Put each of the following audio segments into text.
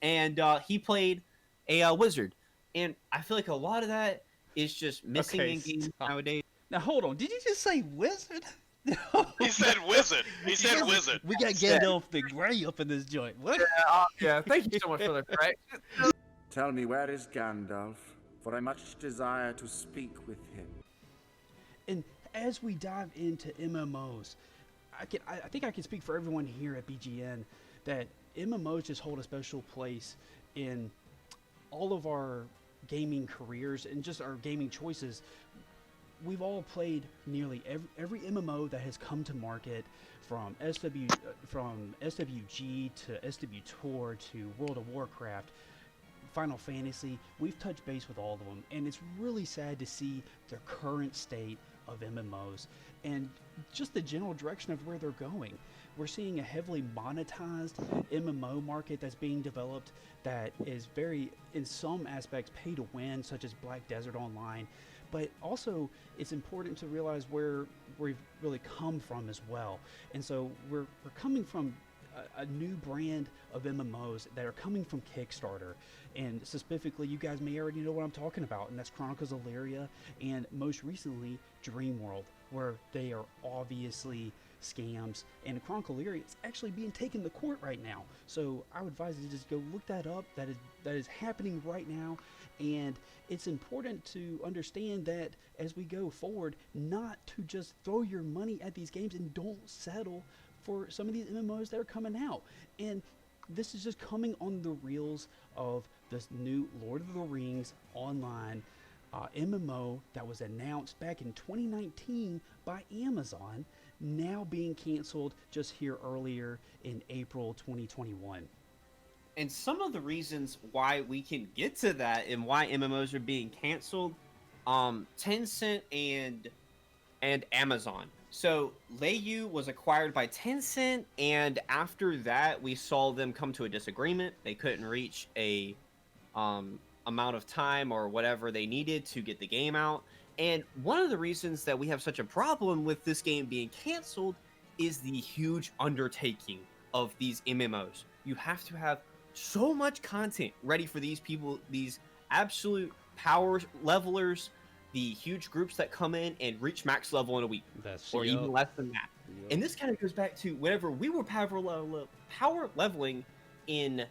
and he played a wizard. And I feel like a lot of that is just missing Okay, in games stop. nowadays. Now hold on. Did you just say wizard? He said wizard. He said wizard. We got Gandalf the Grey up in this joint. What? Yeah, thank you so much for the correction. Tell me, where is Gandalf? For I much desire to speak with him. And as we dive into MMOs, I think I can speak for everyone here at BGN that MMOs just hold a special place in all of our gaming careers and just our gaming choices. We've all played nearly every MMO that has come to market, from SWG to SW Tour to World of Warcraft, Final Fantasy. We've touched base with all of them, and it's really sad to see the current state of MMOs and just the general direction of where they're going. We're seeing a heavily monetized MMO market that's being developed that is very, in some aspects, pay to win, such as Black Desert Online. But also, it's important to realize where we've really come from as well. And so we're coming from a new brand of MMOs that are coming from Kickstarter. And specifically, you guys may already know what I'm talking about, and that's Chronicles of Illyria, and most recently, Dreamworld, where they are obviously scams, and Chronicle of Illyria is actually being taken to court right now. So I would advise you to just go look that up. That is happening right now, and it's important to understand that as we go forward, not to just throw your money at these games and don't settle for some of these MMOs that are coming out. And this is just coming on the reels of this new Lord of the Rings online MMO that was announced back in 2019 by Amazon, now being canceled just here earlier in April 2021. And some of the reasons why we can get to that and why MMOs are being canceled, Tencent and Amazon. So Liyue was acquired by Tencent, and after that we saw them come to a disagreement. They couldn't reach a amount of time or whatever they needed to get the game out. And one of the reasons that we have such a problem with this game being canceled is the huge undertaking of these MMOs. You have to have so much content ready for these people, these absolute power levelers, the huge groups that come in and reach max level in a week, or even less than that. Yep. And this kind of goes back to whenever we were power leveling in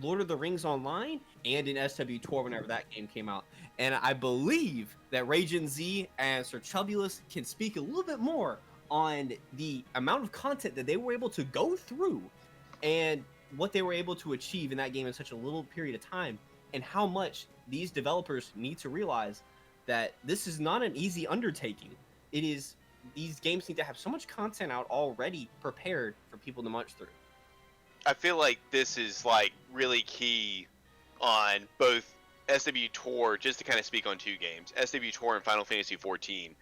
Lord of the Rings Online and in SW Tour whenever that game came out. And I believe that Ragin Z and Sir Chubulus can speak a little bit more on the amount of content that they were able to go through and what they were able to achieve in that game in such a little period of time, and how much these developers need to realize that this is not an easy undertaking. It is, these games need to have so much content out already prepared for people to munch through. I feel like this is like really key on both SW Tour, just to kind of speak on two games, SW Tour and Final Fantasy XIV.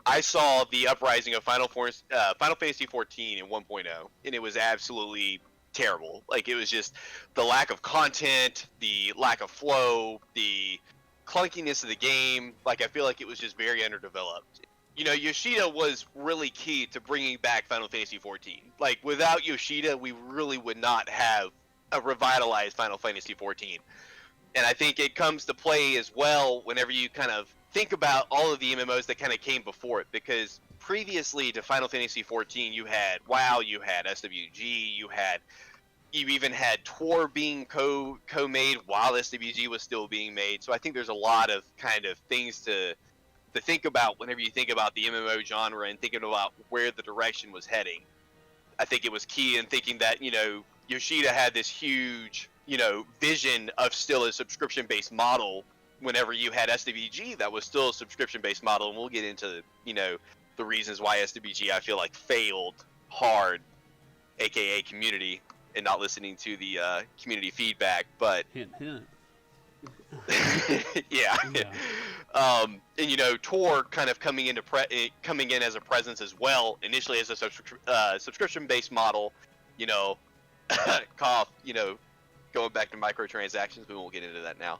I saw the uprising of Final Fantasy XIV in 1.0, and it was absolutely terrible. Like, it was just the lack of content, the lack of flow, the clunkiness of the game. Like, I feel like it was just very underdeveloped. You know, Yoshida was really key to bringing back Final Fantasy XIV. Like, without Yoshida, we really would not have a revitalized Final Fantasy XIV. And I think it comes to play as well whenever you kind of think about all of the MMOs that kind of came before it, because previously to Final Fantasy XIV, you had WoW, you had SWG, you even had Tor being co-made while SWG was still being made. So I think there's a lot of kind of things to think about whenever you think about the MMO genre and thinking about where the direction was heading. I think it was key in thinking that, you know, Yoshida had this huge, you know, vision of still a subscription-based model whenever you had SWG that was still a subscription-based model. And we'll get into, you know, the reasons why SWG, I feel like, failed hard, aka community, and not listening to the community feedback. But hint, hint. yeah. And you know, Tor kind of coming in as a presence as well, initially as a subscription-based model, you know, cough, you know, going back to microtransactions, we won't get into that now.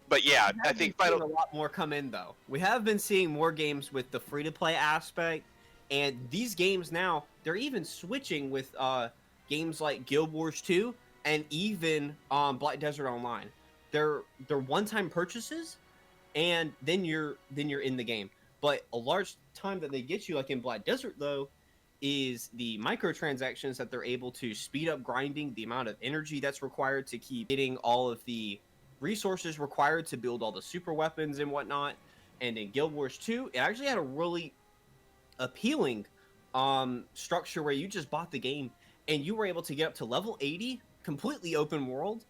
But yeah, I think a lot more come in though. We have been seeing more games with the free-to-play aspect, and these games now, they're even switching with games like Guild Wars 2 and even Black Desert Online. They're one-time purchases, and then you're in the game. But a large time that they get you, like in Black Desert though, is the microtransactions that they're able to speed up grinding, the amount of energy that's required to keep getting all of the resources required to build all the super weapons and whatnot. And in Guild Wars 2, it actually had a really appealing structure where you just bought the game and you were able to get up to level 80, completely open world.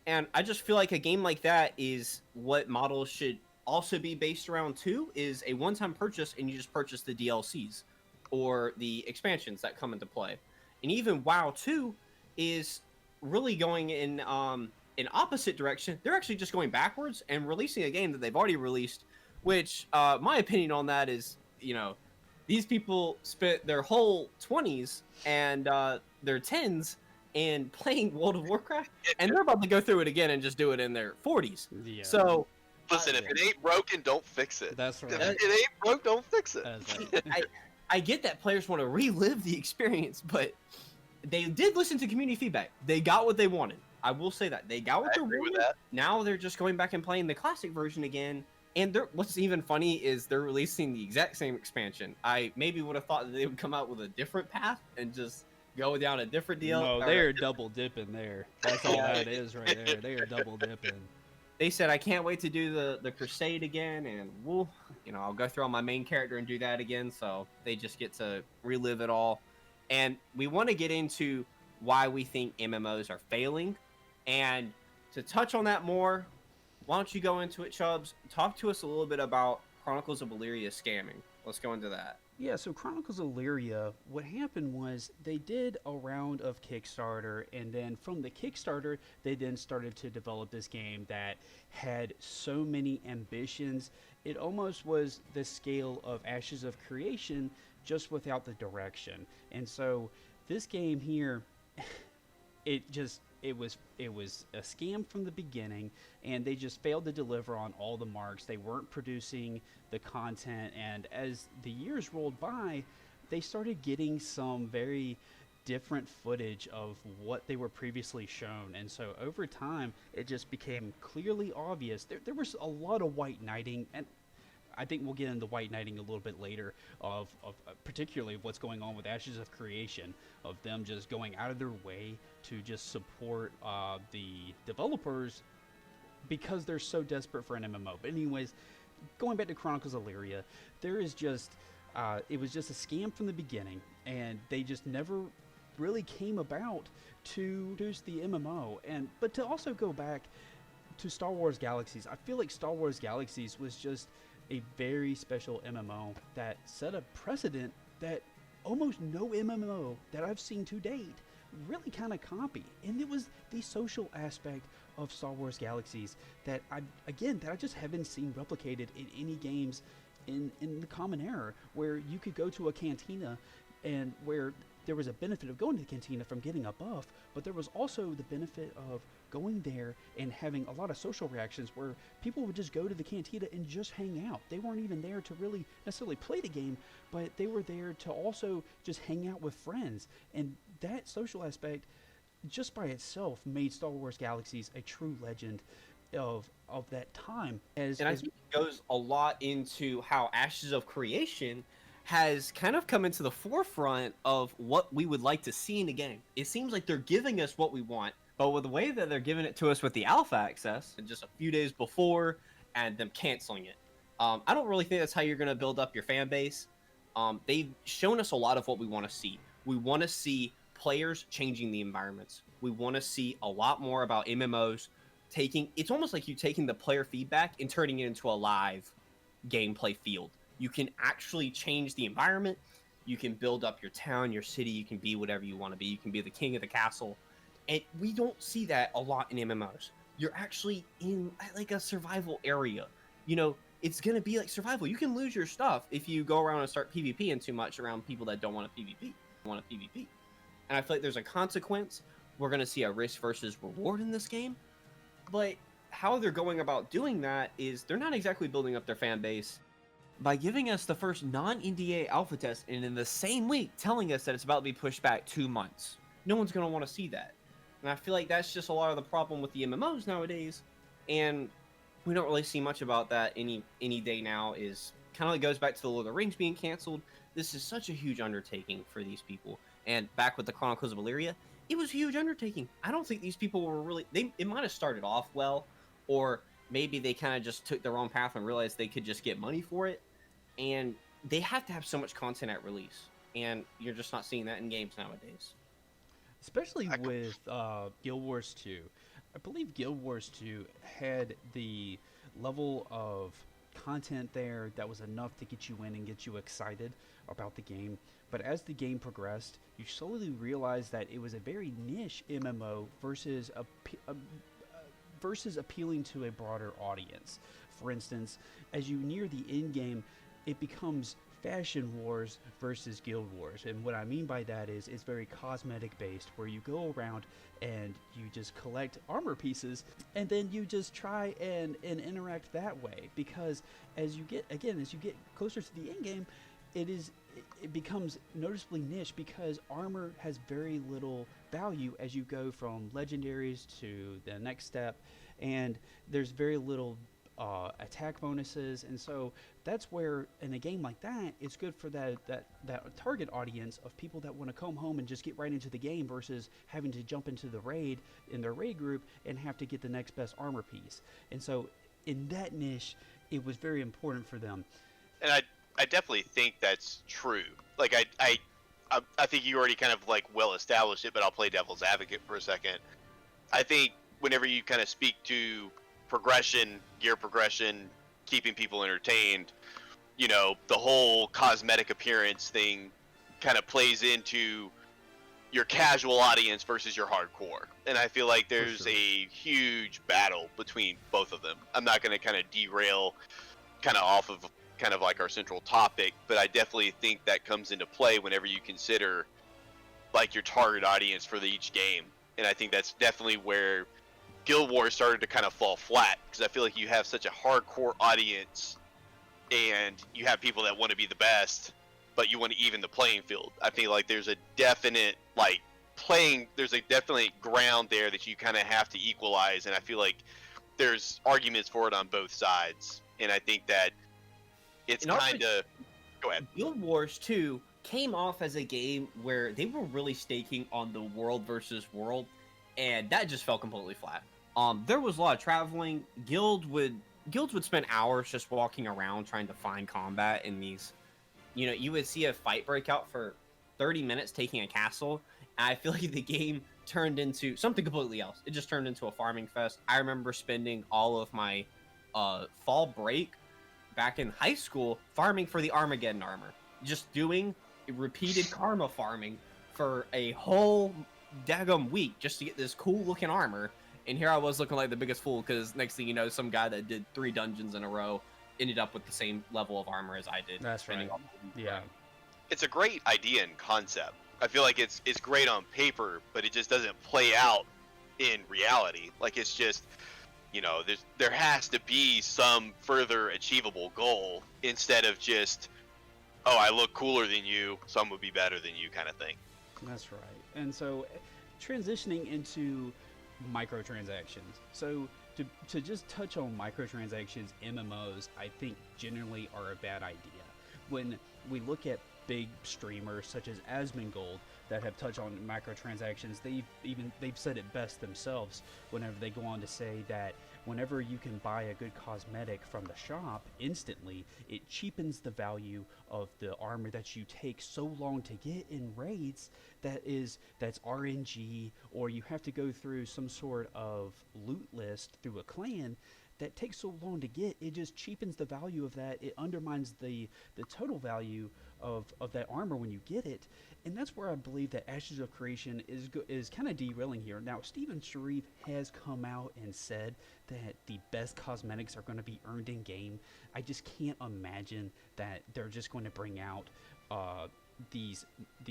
And I just feel like a game like that is what models should also be based around too, is a one-time purchase and you just purchase the DLCs or the expansions that come into play. And even WoW 2 is really going in an opposite direction. They're actually just going backwards and releasing a game that they've already released, which my opinion on that is, you know, these people spent their whole 20s and their 10s and playing World of Warcraft, and they're about to go through it again and just do it in their 40s. Yeah. So Listen, if it ain't broken, don't fix it. That's right. If it ain't broke, don't fix it. I get that players want to relive the experience, but they did listen to community feedback. They got what they wanted. I will say that. They got what they agree with wanted. that. Now they're just going back and playing the classic version again. And what's even funny is they're releasing the exact same expansion. I maybe would have thought that they would come out with a different path and just go down a different deal. No, they are double dipping there. That's all that is right there. They are double dipping. They said, I can't wait to do the Crusade again, and we'll, I'll go through on my main character and do that again. So they just get to relive it all. And we want to get into why we think MMOs are failing. And to touch on that more, why don't you go into it, Chubbs? Talk to us a little bit about Chronicles of Illyria scamming. Let's go into that. Yeah, so Chronicles of Illyria, what happened was they did a round of Kickstarter, and then from the Kickstarter, they then started to develop this game that had so many ambitions. It almost was the scale of Ashes of Creation, just without the direction. And so this game here, it was a scam from the beginning, and they just failed to deliver on all the marks. They weren't producing the content, and as the years rolled by, they started getting some very different footage of what they were previously shown. And so over time, it just became clearly obvious. There was a lot of white knighting, and I think we'll get into white knighting a little bit later of particularly what's going on with Ashes of Creation, of them just going out of their way to just support the developers because they're so desperate for an MMO. But anyways, going back to Chronicles of Illyria, there is just, it was just a scam from the beginning, and they just never really came about to produce the MMO. But to also go back to Star Wars Galaxies, I feel like Star Wars Galaxies was just a very special MMO that set a precedent that almost no MMO that I've seen to date really kind of copy. And it was the social aspect of Star Wars Galaxies that I just haven't seen replicated in any games in the Common Era, where you could go to a cantina and where there was a benefit of going to the cantina from getting a buff, but there was also the benefit of going there and having a lot of social reactions where people would just go to the cantina and just hang out. They weren't even there to really necessarily play the game, but they were there to also just hang out with friends. And that social aspect just by itself made Star Wars Galaxies a true legend of that time. I think it goes a lot into how Ashes of Creation has kind of come into the forefront of what we would like to see in a game. It seems like they're giving us what we want, but with the way that they're giving it to us with the alpha access and just a few days before and them canceling it, I don't really think that's how you're going to build up your fan base. They've shown us a lot of what we want to see. We want to see players changing the environments. We want to see a lot more about MMOs it's almost like you taking the player feedback and turning it into a live gameplay field. You can actually change the environment. You can build up your town, your city. You can be whatever you want to be. You can be the king of the castle. And we don't see that a lot in MMOs. You're actually in like a survival area. It's going to be like survival. You can lose your stuff if you go around and start PvPing too much around people that don't want to PvP. And I feel like there's a consequence. We're going to see a risk versus reward in this game. But how they're going about doing that is they're not exactly building up their fan base by giving us the first non-NDA alpha test and in the same week telling us that it's about to be pushed back 2 months. no one's going to want to see that. And I feel like that's just a lot of the problem with the MMOs nowadays. And we don't really see much about that any day now. Is kind of like goes back to the Lord of the Rings being canceled. This is such a huge undertaking for these people. And back with the Chronicles of Illyria, it was a huge undertaking. I don't think these people were really... It might have started off well, or maybe they kind of just took the wrong path and realized they could just get money for it. And they have to have so much content at release. And you're just not seeing that in games nowadays. Especially with Guild Wars 2. I believe Guild Wars 2 had the level of content there that was enough to get you in and get you excited about the game. But as the game progressed, you slowly realized that it was a very niche MMO versus appealing to a broader audience. For instance, as you near the end game, it becomes Fashion Wars versus Guild Wars. And what I mean by that is it's very cosmetic based, where you go around and you just collect armor pieces and then you just try and interact that way. Because as you get closer to the end game, it becomes noticeably niche, because armor has very little value as you go from legendaries to the next step, and there's very little attack bonuses. And so that's where in a game like that, it's good for that target audience of people that want to come home and just get right into the game versus having to jump into the raid in their raid group and have to get the next best armor piece. And so in that niche, it was very important for them. And I definitely think that's true. Like I think you already kind of like well established it, but I'll play devil's advocate for a second. I think whenever you kind of speak to progression, gear progression, keeping people entertained, you know, the whole cosmetic appearance thing kind of plays into your casual audience versus your hardcore. And I feel like there's a huge battle between both of them. I'm not going to kind of derail kind of off of kind of like our central topic, but I definitely think that comes into play whenever you consider like your target audience for each game. And I think that's definitely where Guild Wars started to kind of fall flat, because I feel like you have such a hardcore audience and you have people that want to be the best, but you want to even the playing field. I feel like there's a definite there's a definite ground there that you kind of have to equalize, and I feel like there's arguments for it on both sides. And I think that it's kind of... Go ahead. Guild Wars 2 came off as a game where they were really staking on the world versus world, and that just fell completely flat. There was a lot of traveling. Guilds would spend hours just walking around trying to find combat in these. You know, you would see a fight break out for 30 minutes taking a castle, and I feel like the game turned into something completely else. It just turned into a farming fest. I remember spending all of my fall break back in high school farming for the Armageddon armor. Just doing repeated karma farming for a whole daggum week just to get this cool looking armor. And here I was looking like the biggest fool, because next thing you know, some guy that did 3 dungeons in a row ended up with the same level of armor as I did. That's right. Yeah. It's a great idea and concept. I feel like it's great on paper, but it just doesn't play out in reality. Like, it's just, you know, there has to be some further achievable goal instead of just, oh, I look cooler than you, so I'm gonna be better than you kind of thing. That's right. And so transitioning into microtransactions. So to just touch on microtransactions, MMOs, I think generally are a bad idea. When we look at big streamers such as Asmongold that have touched on microtransactions, they've said it best themselves whenever they go on to say that whenever you can buy a good cosmetic from the shop instantly, it cheapens the value of the armor that you take so long to get in raids that's RNG, or you have to go through some sort of loot list through a clan that takes so long to get. It just cheapens the value of that. It undermines the total value of that armor when you get it. And that's where I believe that Ashes of Creation is kind of derailing here. Now, Steven Sharif has come out and said that the best cosmetics are going to be earned in game. I just can't imagine that they're just going to bring out these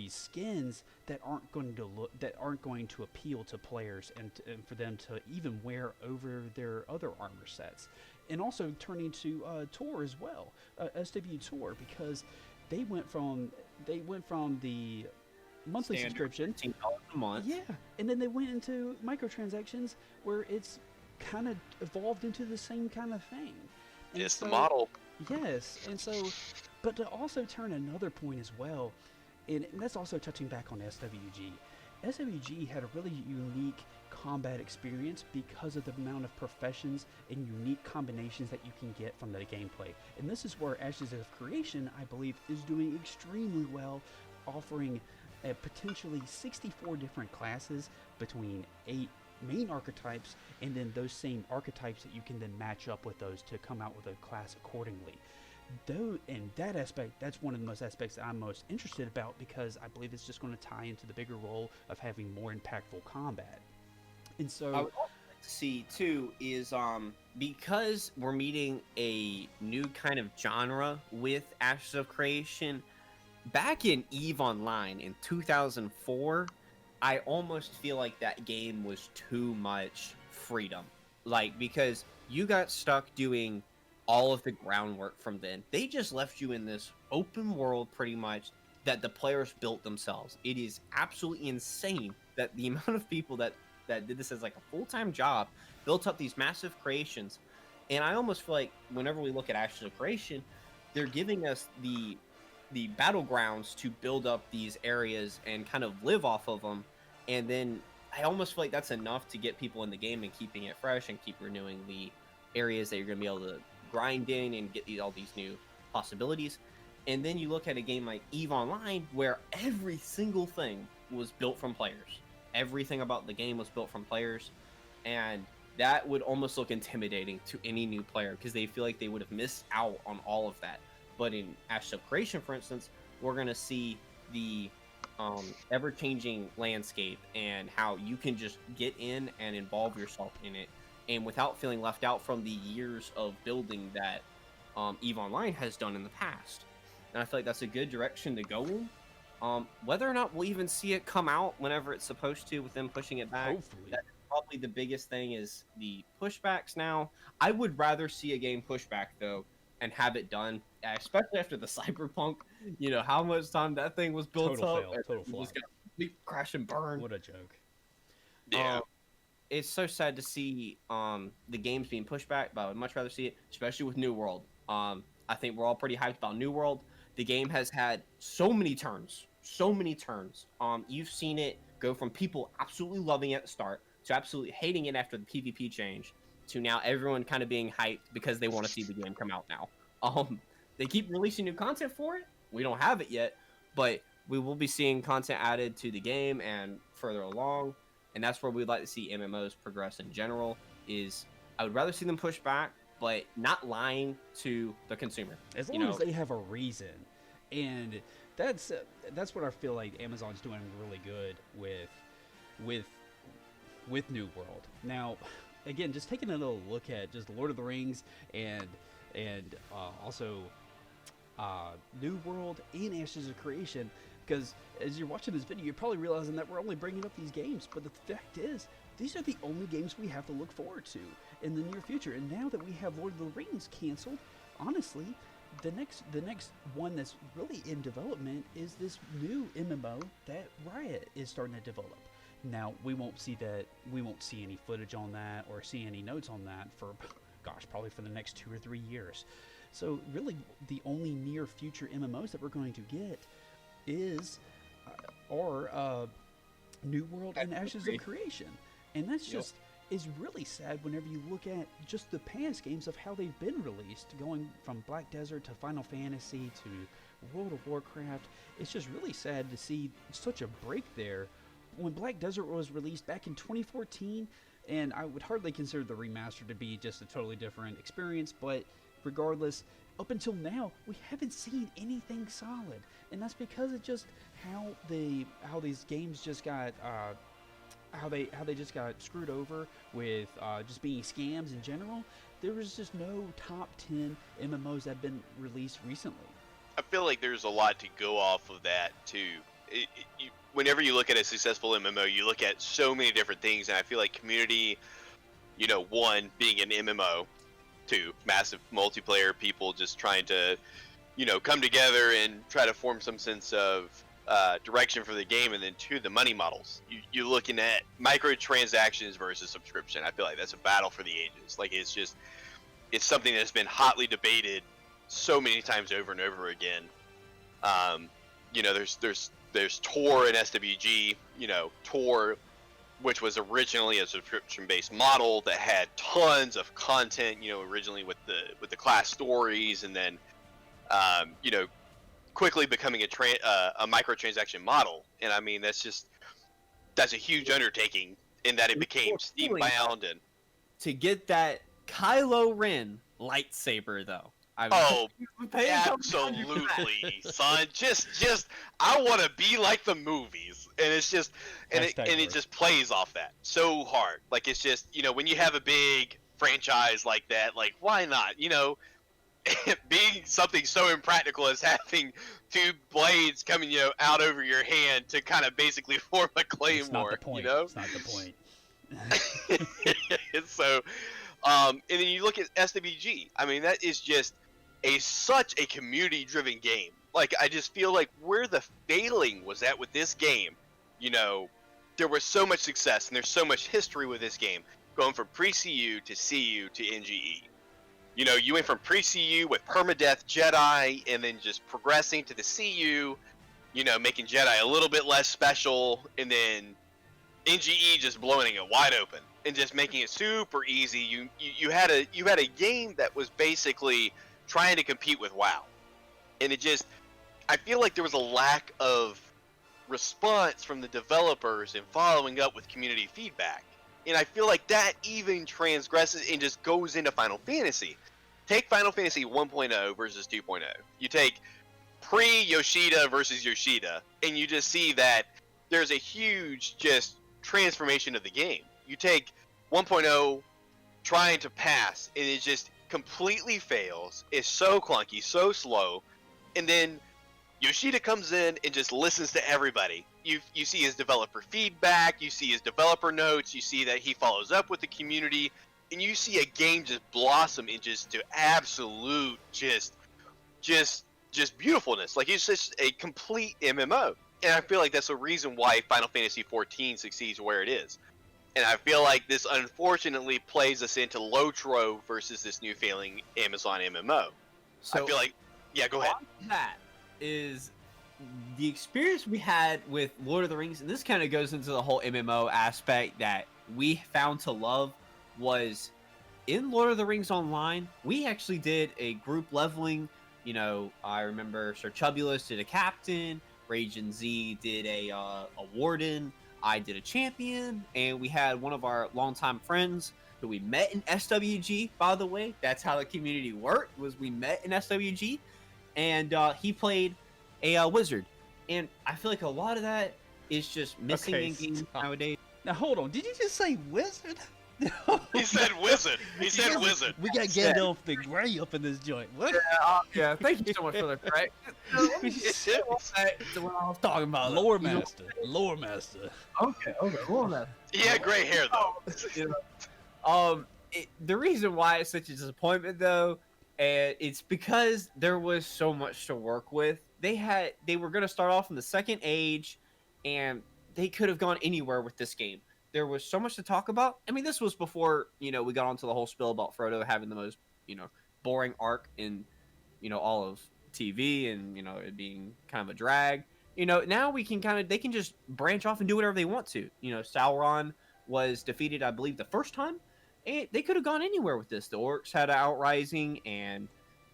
skins that aren't going to appeal to players and for them to even wear over their other armor sets. And also turning to Tor as well, SW Tor, because they went from the monthly Standard subscription. $15 a month. Yeah, and then they went into microtransactions where it's kind of evolved into the same kind of thing. And It's the so- model. Yes, and so, but to also turn another point as well, and that's also touching back on SWG. SWG had a really unique combat experience because of the amount of professions and unique combinations that you can get from the gameplay. And this is where Ashes of Creation, I believe, is doing extremely well, offering potentially 64 different classes between 8 main archetypes, and then those same archetypes that you can then match up with those to come out with a class accordingly. Though in that aspect, that's one of the most aspects that I'm most interested about, because I believe it's just going to tie into the bigger role of having more impactful combat. And so I would also like to see too is because we're meeting a new kind of genre with Ashes of Creation. Back in EVE Online in 2004, I almost feel like that game was too much freedom. Like, because you got stuck doing all of the groundwork from then. They just left you in this open world pretty much that the players built themselves. It is absolutely insane that the amount of people that did this as like a full-time job built up these massive creations. And I almost feel like whenever we look at Ashes of Creation, they're giving us the battlegrounds to build up these areas and kind of live off of them. And then I almost feel like that's enough to get people in the game and keeping it fresh and keep renewing the areas that you're going to be able to grind in and get all these new possibilities. And then you look at a game like EVE Online, where every single thing was built from players. Everything about the game was built from players. And that would almost look intimidating to any new player, because they feel like they would have missed out on all of that. But in Ashes of Creation, for instance, we're going to see the ever-changing landscape and how you can just get in and involve yourself in it, and without feeling left out from the years of building that EVE Online has done in the past. And I feel like that's a good direction to go in. Whether or not we'll even see it come out whenever it's supposed to, with them pushing it back, hopefully. that's probably the biggest thing, is the pushbacks now. I would rather see a game pushback, though, and have it done, especially after the Cyberpunk, how much time that thing was built Total up. fail, And total it just flop. got complete crash and burn. What a joke. Yeah. It's so sad to see the games being pushed back, but I would much rather see it, especially with New World. I think we're all pretty hyped about New World. The game has had so many turns. You've seen it go from people absolutely loving it at the start to absolutely hating it after the PvP change, to now everyone kind of being hyped because they want to see the game come out now. They keep releasing new content for it. We don't have it yet, but we will be seeing content added to the game and further along. And that's where we'd like to see MMOs progress in general. Is I would rather see them push back, but not lying to the consumer. As long as they have a reason. And that's what I feel like Amazon's doing really good with New World. Now, again, just taking a little look at just Lord of the Rings and also New World and Ashes of Creation, because as you're watching this video, you're probably realizing that we're only bringing up these games, but the fact is, these are the only games we have to look forward to in the near future. And now that we have Lord of the Rings canceled, honestly, the next one that's really in development is this new MMO that Riot is starting to develop. Now, we won't see any footage on that or see any notes on that for, probably for the next 2 or 3 years. So really, the only near future MMOs that we're going to get is New World and Ashes of Creation. And that's just is really sad whenever you look at just the past games of how they've been released, going from Black Desert to Final Fantasy to World of Warcraft. It's just really sad to see such a break there. When Black Desert was released back in 2014, and I would hardly consider the remaster to be just a totally different experience, but regardless, up until now, we haven't seen anything solid. And that's because of just how these games just got how they just got screwed over with just being scams in general. There was just no top 10 MMOs that have been released recently. I feel like there's a lot to go off of that too. Whenever you look at a successful MMO, you look at so many different things, and I feel like community, one, being an MMO, two, massive multiplayer, people just trying to, come together and try to form some sense of direction for the game, and then two, the money models. You're looking at microtransactions versus subscription. I feel like that's a battle for the ages. Like it's something that's been hotly debated so many times over and over again. You know, there's Tor and SWG. You know, Tor, which was originally a subscription-based model that had tons of content. You know, originally with the class stories, and then you know, quickly becoming a microtransaction model. And I mean, that's a huge undertaking in that it became Steam-bound. And to get that Kylo Ren lightsaber, though. Absolutely, son. Just I want to be like the movies, and it's just it just plays off that so hard. Like it's just, you know, when you have a big franchise like that, like why not? You know, being something so impractical as having two blades coming, you know, out over your hand to kind of basically form a claymore. It's not the point. You know, it's not the point. So, and then you look at SWG. I mean, that is just such a community-driven game. Like, I just feel like where the failing was at with this game, you know, there was so much success and there's so much history with this game, going from pre-CU to CU to NGE. You know, you went from pre-CU with permadeath Jedi, and then just progressing to the CU, you know, making Jedi a little bit less special, and then NGE just blowing it wide open and just making it super easy. You had a game that was basically trying to compete with WoW, and I feel like there was a lack of response from the developers in following up with community feedback. And I feel like that even transgresses and just goes into Final Fantasy. Take Final Fantasy 1.0 versus 2.0. You take pre-Yoshida versus Yoshida, and you just see that there's a huge just transformation of the game. You take 1.0 trying to pass, and it just completely fails. It's so clunky, so slow. And then Yoshida comes in and just listens to everybody. You see his developer feedback, you see his developer notes, you see that he follows up with the community, and you see a game just blossom into absolute just beautifulness. Like, it's just a complete MMO. And I feel like that's the reason why Final Fantasy XIV succeeds where it is. And I feel like this unfortunately plays us into Lotro versus this new failing Amazon MMO. So I feel like, yeah, go ahead. That is the experience we had with Lord of the Rings, and this kind of goes into the whole MMO aspect that we found to love, was in Lord of the Rings Online, we actually did a group leveling. You know, I remember Sir Chubulus did a captain, Rage and Z did a warden, I did a champion, and we had one of our longtime friends who we met in SWG, by the way. That's how the community worked, was we met in SWG, and he played a wizard. And I feel like a lot of that is just missing in games nowadays. Now hold on, did you just say wizard? He said wizard. He said wizard. We got Gandalf the Grey up in this joint. What? Yeah, thank you so much for the correct. What I was talking about. Lore master. Lore master. Okay, lore master. He had gray hair though. You know, the reason why it's such a disappointment though, and it's because there was so much to work with. They were gonna start off in the Second Age, and they could have gone anywhere with this game. There was so much to talk about. I mean, this was before, you know, we got onto the whole spill about Frodo having the most, you know, boring arc in, you know, all of TV, and, you know, it being kind of a drag. You know, now they can just branch off and do whatever they want to. You know, Sauron was defeated, I believe, the first time, and they could have gone anywhere with this. The orcs had an outrising, and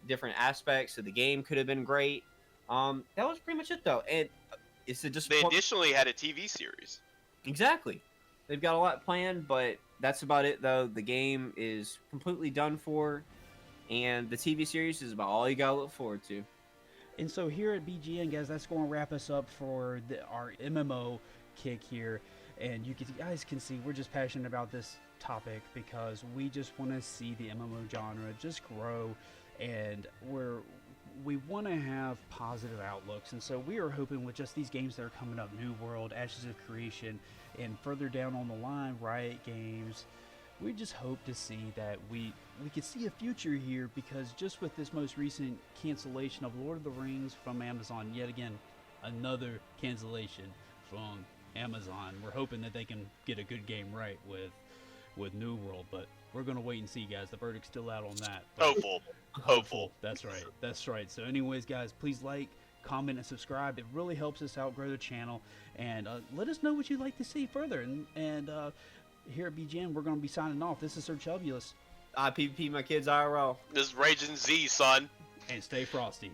different aspects of the game could have been great. That was pretty much it, though. And it's a disappointment. They additionally had a TV series. Exactly. They've got a lot planned, but that's about it, though. The game is completely done for, and the TV series is about all you gotta look forward to. And so here at BGN, guys, that's going to wrap us up for our MMO kick here. And you guys can see we're just passionate about this topic because we just want to see the MMO genre just grow, and we want to have positive outlooks. And so we are hoping with just these games that are coming up, New World, Ashes of Creation, and further down on the line, Riot Games, we just hope to see that we could see a future here, because just with this most recent cancellation of Lord of the Rings from Amazon, yet again, another cancellation from Amazon. We're hoping that they can get a good game right with New World, but we're gonna wait and see, guys. The verdict's still out on that. But Hopeful. That's right. That's right. So anyways, guys, please like, comment, and subscribe. It really helps us out grow the channel, and let us know what you'd like to see further. And here at BGN, we're going to be signing off. This is Sir Chubulus. PvP my kids IRL. This is Raging Z, son. And stay frosty.